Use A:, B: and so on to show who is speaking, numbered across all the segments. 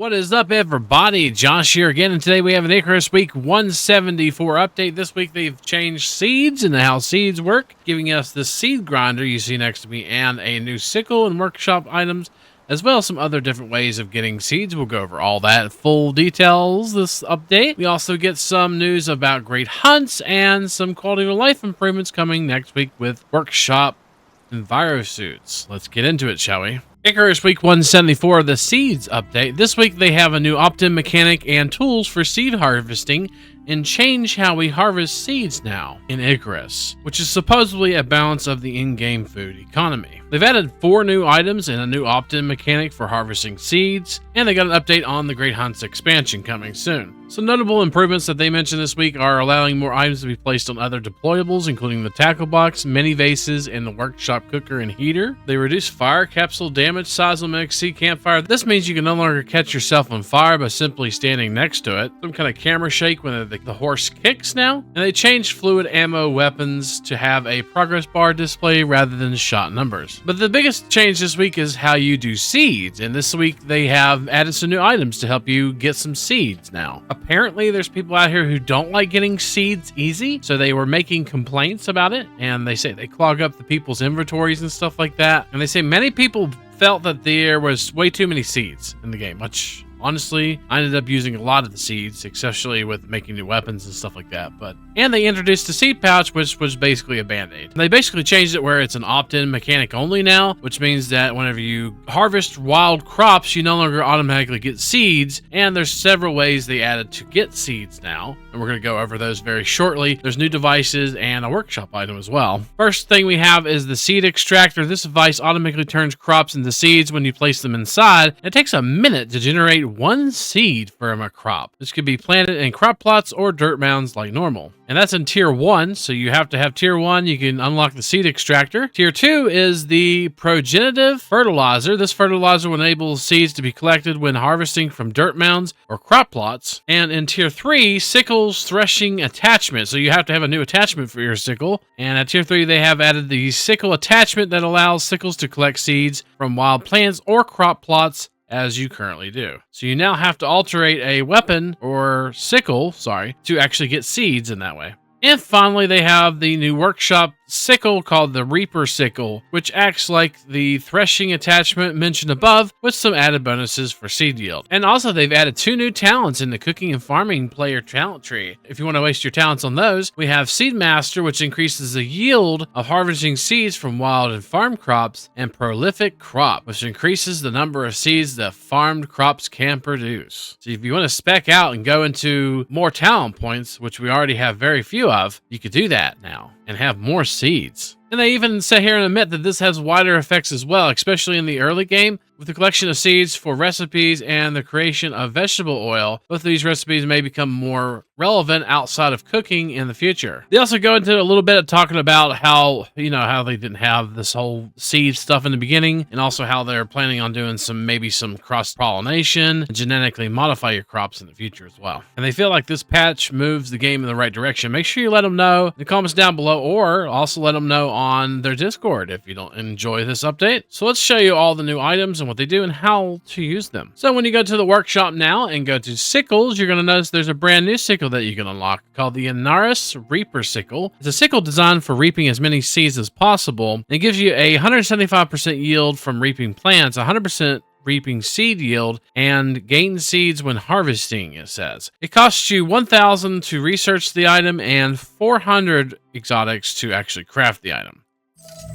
A: What is up, everybody? Josh here again, and today we have an Icarus Week 174 update. This week they've changed seeds and how seeds work, giving us the seed grinder you see next to me and a new sickle and workshop items, as well as some other different ways of getting seeds. We'll go over all that in full details this update. We also get some news about great hunts and some quality of life improvements coming next week with workshop Envirosuits. Let's get into it, shall we? Icarus Week 174, the Seeds update. This week they have a new opt-in mechanic and tools for seed harvesting and change how we harvest seeds now in Icarus, which is supposedly a balance of the in-game food economy. They've added 4 new items and a new opt-in mechanic for harvesting seeds, and they got an update on the Great Hunts expansion coming soon. Some notable improvements that they mentioned this week are allowing more items to be placed on other deployables, including the tackle box, mini vases, and the workshop cooker and heater. They reduce fire capsule damage, size will mimic sea campfire. This means you can no longer catch yourself on fire by simply standing next to it. Some kind of camera shake when the horse kicks now. And they changed fluid ammo weapons to have a progress bar display rather than shot numbers. But the biggest change this week is how you do seeds. And this week they have added some new items to help you get some seeds now. Apparently there's people out here who don't like getting seeds easy, so they were making complaints about it, and they say they clog up the people's inventories and stuff like that. And they say many people felt that there was way too many seeds in the game, which honestly, I ended up using a lot of the seeds, especially with making new weapons and stuff like that. And they introduced the seed pouch, which was basically a band-aid. They basically changed it where it's an opt-in mechanic only now, which means that whenever you harvest wild crops, you no longer automatically get seeds. And there's several ways they added to get seeds now, and we're going to go over those very shortly. There's new devices and a workshop item as well. First thing we have is the seed extractor. This device automatically turns crops into seeds when you place them inside. It takes a minute to generate 1 seed from a crop. This could be planted in crop plots or dirt mounds like normal. And that's in tier 1, so you have to have tier 1. You can unlock the seed extractor. Tier 2 is the progenitive fertilizer. This fertilizer will enable seeds to be collected when harvesting from dirt mounds or crop plots. And in tier 3, sickles threshing attachment. So you have to have a new attachment for your sickle. And at tier 3, they have added the sickle attachment that allows sickles to collect seeds from wild plants or crop plots as you currently do. So you now have to alterate a weapon or sickle, to actually get seeds in that way. And finally, they have the new workshop sickle called the Reaper Sickle, which acts like the threshing attachment mentioned above with some added bonuses for seed yield. And also they've added 2 new talents in the cooking and farming player talent tree. If you want to waste your talents on those, we have Seed Master, which increases the yield of harvesting seeds from wild and farm crops, and Prolific Crop, which increases the number of seeds that farmed crops can produce. So if you want to spec out and go into more talent points, which we already have very few of, you could do that now and have more seeds. And they even sit here and admit that this has wider effects as well, especially in the early game, with the collection of seeds for recipes and the creation of vegetable oil. Both of these recipes may become more relevant outside of cooking in the future. They also go into a little bit of talking about how they didn't have this whole seed stuff in the beginning, and also how they're planning on doing maybe some cross-pollination and genetically modify your crops in the future as well. And they feel like this patch moves the game in the right direction. Make sure you let them know in the comments down below, or also let them know on their Discord if you don't enjoy this update. So let's show you all the new items and what they do and how to use them. So when you go to the workshop now and go to sickles, you're going to notice there's a brand new sickle that you can unlock called the Icarus Reaper Sickle. It's a sickle designed for reaping as many seeds as possible. It gives you a 175% yield from reaping plants, 100% reaping seed yield, and gain seeds when harvesting, it says. It costs you 1,000 to research the item and 400 exotics to actually craft the item.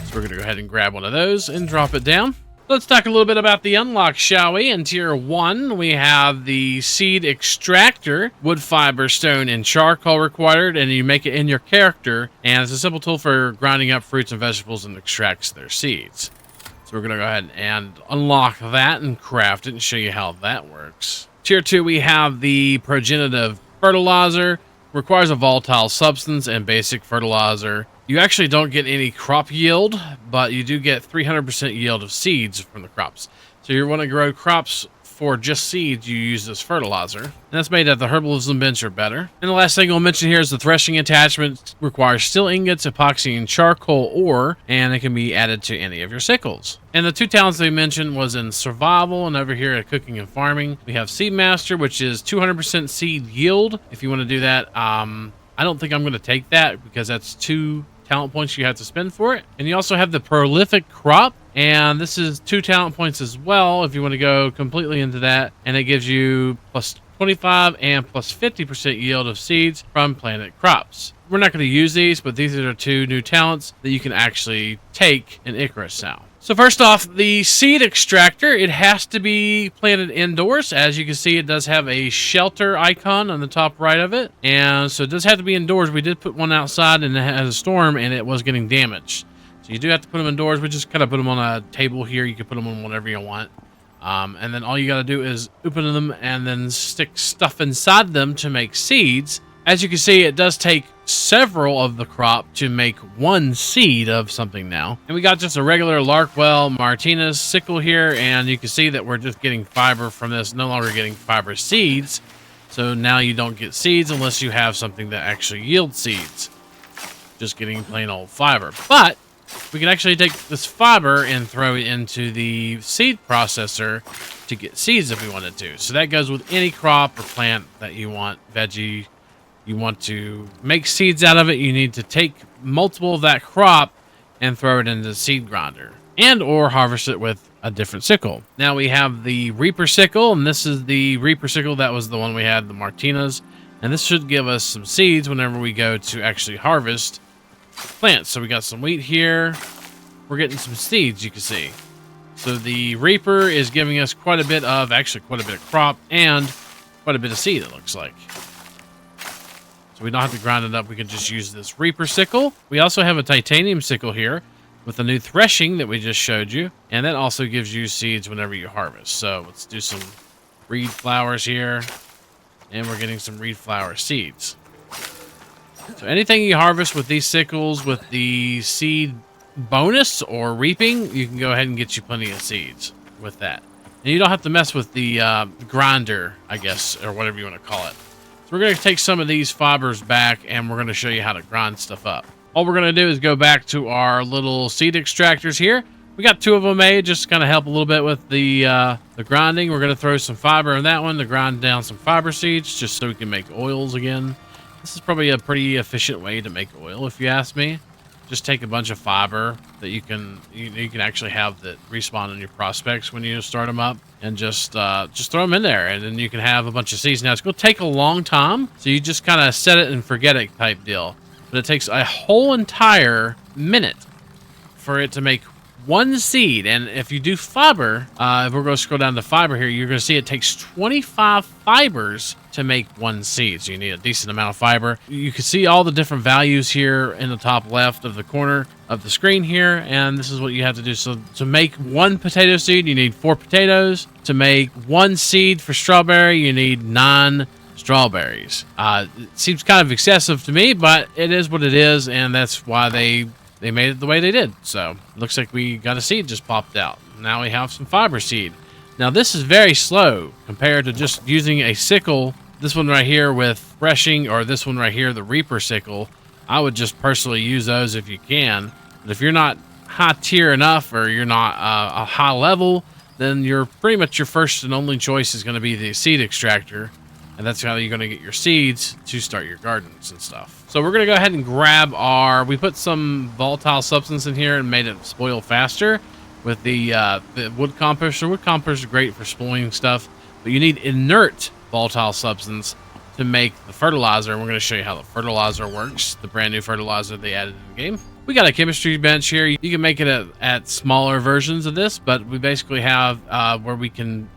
A: So we're going to go ahead and grab one of those and drop it down. Let's talk a little bit about the unlock, shall we? In tier 1, we have the seed extractor, wood, fiber, stone, and charcoal required, and you make it in your character, and it's a simple tool for grinding up fruits and vegetables and extracts their seeds. So we're going to go ahead and unlock that and craft it and show you how that works. Tier 2, we have the progenitive fertilizer. Requires a volatile substance and basic fertilizer. You actually don't get any crop yield, but you do get 300% yield of seeds from the crops. So you want to grow crops for just seeds, you use this fertilizer. And that's made at the herbalism bench or better. And the last thing I'll mention here is the threshing attachment requires steel ingots, epoxy, and charcoal ore, and it can be added to any of your sickles. And the 2 talents they mentioned was in survival, and over here at cooking and farming, we have Seed Master, which is 200% seed yield. If you want to do that, I don't think I'm going to take that because that's 2 talent points you have to spend for it. And you also have the prolific crop, and this is 2 talent points as well if you want to go completely into that, and it gives you plus 25 and plus 50% yield of seeds from planted crops. We're not going to use these, but these are 2 new talents that you can actually take in Icarus now. So first off, the seed extractor, it has to be planted indoors. As you can see, it does have a shelter icon on the top right of it. And so it does have to be indoors. We did put one outside and it had a storm and it was getting damaged. So you do have to put them indoors. We just kind of put them on a table here. You can put them on whatever you want. And then all you got to do is open them and then stick stuff inside them to make seeds. As you can see, it does take several of the crop to make 1 seed of something now. And we got just a regular Larkwell Martinez sickle here, and you can see that we're just getting fiber from this, no longer getting fiber seeds. So now you don't get seeds unless you have something that actually yields seeds. Just getting plain old fiber. But we can actually take this fiber and throw it into the seed processor to get seeds if we wanted to. So that goes with any crop or plant that you want, veggie. You want to make seeds out of it, you need to take multiple of that crop and throw it into the seed grinder, and or harvest it with a different sickle. Now we have the Reaper sickle, and this is the Reaper sickle that was the one we had, the Martinez, and this should give us some seeds whenever we go to actually harvest plants. So we got some wheat here, we're getting some seeds, you can see. So the Reaper is giving us quite a bit of crop and quite a bit of seed, it looks like. So we don't have to grind it up. We can just use this Reaper sickle. We also have a titanium sickle here with the new threshing that we just showed you. And that also gives you seeds whenever you harvest. So let's do some reed flowers here. And we're getting some reed flower seeds. So anything you harvest with these sickles with the seed bonus or reaping, you can go ahead and get you plenty of seeds with that. And you don't have to mess with the grinder, I guess, or whatever you want to call it. So we're going to take some of these fibers back and we're going to show you how to grind stuff up. All we're going to do is go back to our little seed extractors here. We got 2 of them made just to kind of help a little bit with the grinding. We're going to throw some fiber in that one to grind down some fiber seeds just so we can make oils again. This is probably a pretty efficient way to make oil if you ask me. Just take a bunch of fiber that you can actually have that respawn in your prospects when you start them up, and just throw them in there, and then you can have a bunch of seeds. Now it's going to take a long time, so you just kind of set it and forget it type deal. But it takes a whole entire minute for it to make 1 seed. And if you do fiber, if we're going to scroll down to fiber here, you're going to see it takes 25 fibers to make 1 seed. So you need a decent amount of fiber. You can see all the different values here in the top left of the corner of the screen here. And this is what you have to do. So to make 1 potato seed, you need 4 potatoes. To make 1 seed for strawberry, you need 9 strawberries. It seems kind of excessive to me, but it is what it is. And that's why they made it the way they did. So it looks like we got a seed just popped out. Now we have some fiber seed. Now this is very slow compared to just using a sickle. This one right here with threshing, or this one right here, the Reaper sickle. I would just personally use those if you can. But if you're not high tier enough, or you're not a high level, then you're pretty much your first and only choice is going to be the seed extractor. And that's how you're going to get your seeds to start your gardens and stuff. So we're going to go ahead and grab we put some volatile substance in here and made it spoil faster with the wood composter. Wood composter is great for spoiling stuff, but you need inert volatile substance to make the fertilizer. And we're going to show you how the fertilizer works, the brand new fertilizer they added in the game. We got a chemistry bench here. You can make it at smaller versions of this, but we basically have where we can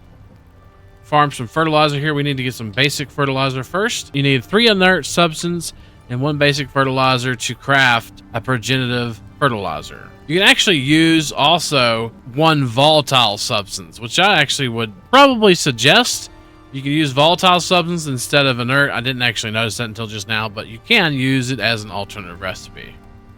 A: farm some fertilizer here. We need to get some basic fertilizer first. You need 3 inert substance and 1 basic fertilizer to craft a progenitive fertilizer. You can actually use also 1 volatile substance, which I actually would probably suggest. You can use volatile substance instead of inert. I didn't actually notice that until just now, but you can use it as an alternative recipe.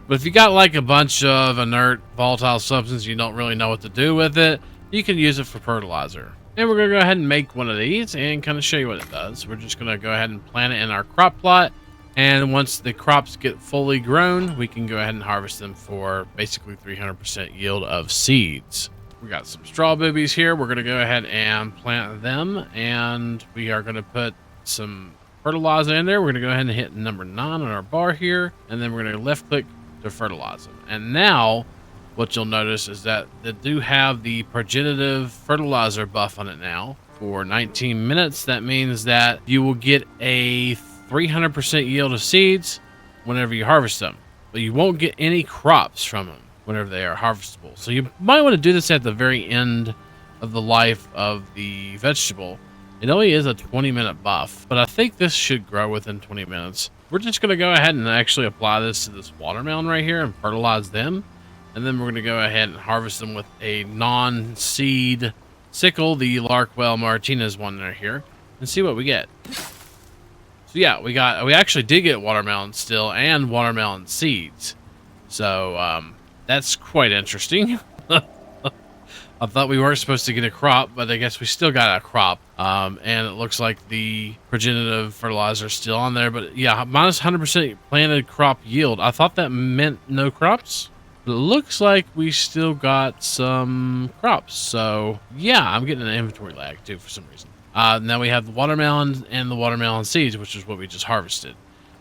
A: But if you got like a bunch of inert volatile substance, you don't really know what to do with it, you can use it for fertilizer. And we're going to go ahead and make one of these and kind of show you what it does. We're just going to go ahead and plant it in our crop plot. And once the crops get fully grown, we can go ahead and harvest them for basically 300% yield of seeds. We got some straw boobies here. We're going to go ahead and plant them. And we are going to put some fertilizer in there. We're going to go ahead and hit number 9 on our bar here. And then we're going to left click to fertilize them. And now what you'll notice is that they do have the progenitive fertilizer buff on it now for 19 minutes. That means that you will get a 300% yield of seeds whenever you harvest them, but you won't get any crops from them whenever they are harvestable. So you might want to do this at the very end of the life of the vegetable. It only is a 20-minute buff, but I think this should grow within 20 minutes. We're just going to go ahead and actually apply this to this watermelon right here and fertilize them. And then we're going to go ahead and harvest them with a non-seed sickle, the Larkwell Martinez one right here, and see what we get. So yeah, we actually did get watermelon still and watermelon seeds. So that's quite interesting. I thought we weren't supposed to get a crop, but I guess we still got a crop. And it looks like the progenitive fertilizer is still on there. But yeah, minus 100% planted crop yield. I thought that meant no crops. But it looks like we still got some crops. So yeah, I'm getting an inventory lag too for some reason. Now we have the watermelon and the watermelon seeds, which is what we just harvested.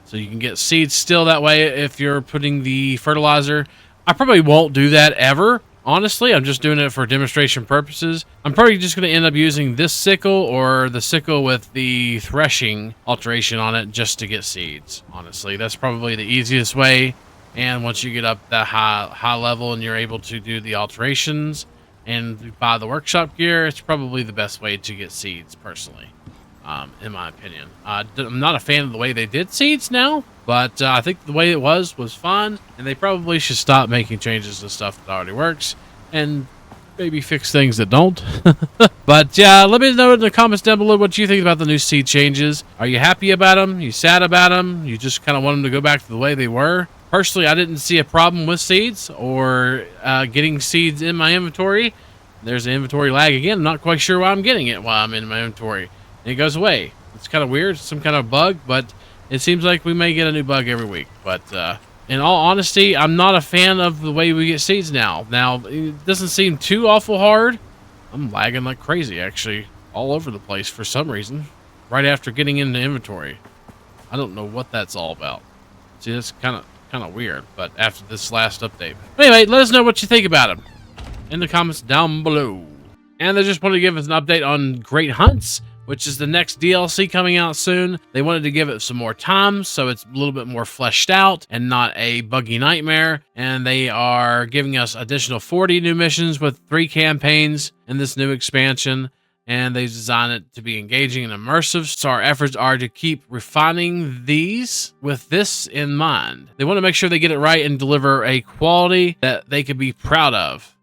A: So you can get seeds still that way if you're putting the fertilizer. I probably won't do that ever. Honestly, I'm just doing it for demonstration purposes. I'm probably just going to end up using this sickle or the sickle with the threshing alteration on it just to get seeds. Honestly, that's probably the easiest way. And once you get up that high level and you're able to do the alterations and buy the workshop gear, it's probably the best way to get seeds, personally, in my opinion. I'm not a fan of the way they did seeds now, but I think the way it was fun, and they probably should stop making changes to stuff that already works and maybe fix things that don't. But yeah, let me know in the comments down below what you think about the new seed changes. Are you happy about them? You sad about them? You just kind of want them to go back to the way they were? Personally, I didn't see a problem with seeds or getting seeds in my inventory. There's an inventory lag again. I'm not quite sure why I'm getting it while I'm in my inventory. And it goes away. It's kind of weird. Some kind of bug, but it seems like we may get a new bug every week. But in all honesty, I'm not a fan of the way we get seeds now. Now, it doesn't seem too awful hard. I'm lagging like crazy, actually, all over the place for some reason. Right after getting into inventory. I don't know what that's all about. See, that's kind of weird, but after this last update. Anyway, let us know what you think about them in the comments down below. And they just wanted to give us an update on Great Hunts, which is the next DLC coming out soon. They wanted to give it some more time, so it's a little bit more fleshed out and not a buggy nightmare. And they are giving us additional 40 new missions with 3 campaigns in this new expansion. And they designed it to be engaging and immersive. So our efforts are to keep refining these with this in mind. They want to make sure they get it right and deliver a quality that they could be proud of.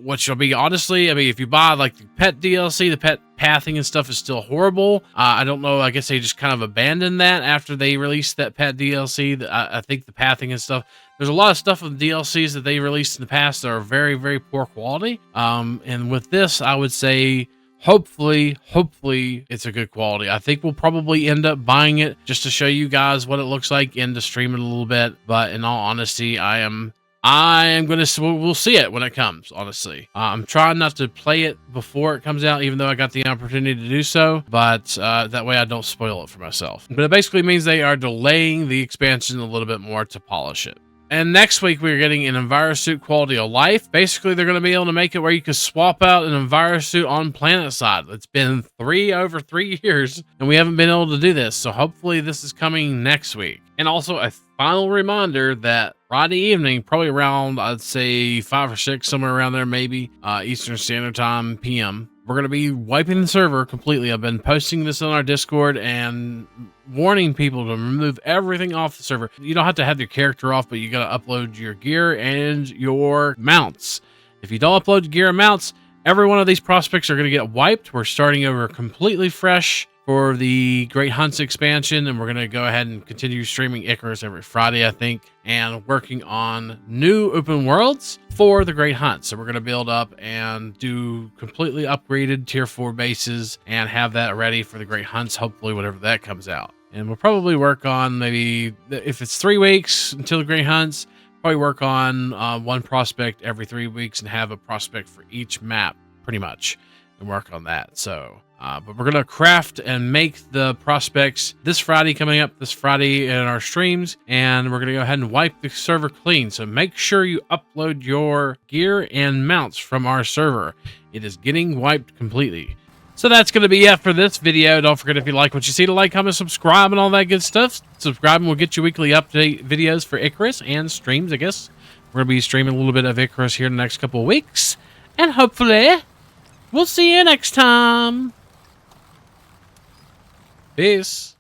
A: Which will be, honestly, I mean, if you buy like the pet DLC, the pet pathing and stuff is still horrible. I don't know. I guess they just kind of abandoned that after they released that pet DLC. I think the pathing and stuff, there's a lot of stuff with DLCs that they released in the past that are very, very poor quality. And with this, I would say, hopefully it's a good quality. I think we'll probably end up buying it just to show you guys what it looks like and to stream it a little bit. But in all honesty, we'll see it when it comes, honestly. I'm trying not to play it before it comes out, even though I got the opportunity to do so, but that way I don't spoil it for myself. But it basically means they are delaying the expansion a little bit more to polish it. And next week, we're getting an Envirosuit quality of life. Basically, they're going to be able to make it where you can swap out an Envirosuit on planet side. It's been over 3 years, and we haven't been able to do this. So hopefully this is coming next week. And also a final reminder that Friday evening, probably around, I'd say 5 or 6, somewhere around there, maybe, Eastern Standard Time, PM, we're going to be wiping the server completely. I've been posting this on our Discord and warning people to remove everything off the server. You don't have to have your character off, but you got to upload your gear and your mounts. If you don't upload gear and mounts, every one of these prospects are going to get wiped. We're starting over completely fresh for the Great Hunts expansion, and we're going to go ahead and continue streaming Icarus every Friday, I think, and working on new open worlds for the Great Hunt. So we're going to build up and do completely upgraded tier 4 bases and have that ready for the Great Hunts, hopefully whenever that comes out. And we'll probably work on maybe, if it's 3 weeks until the Great Hunts, probably work on one prospect every 3 weeks and have a prospect for each map, pretty much, and work on that. So, but we're going to craft and make the prospects this Friday, coming up this Friday in our streams, and we're going to go ahead and wipe the server clean. So make sure you upload your gear and mounts from our server. It is getting wiped completely. So that's going to be it for this video. Don't forget, if you like what you see, to like, comment, subscribe, and all that good stuff. Subscribing will get you weekly update videos for Icarus and streams, I guess. We're going to be streaming a little bit of Icarus here in the next couple of weeks. And hopefully, we'll see you next time. Peace.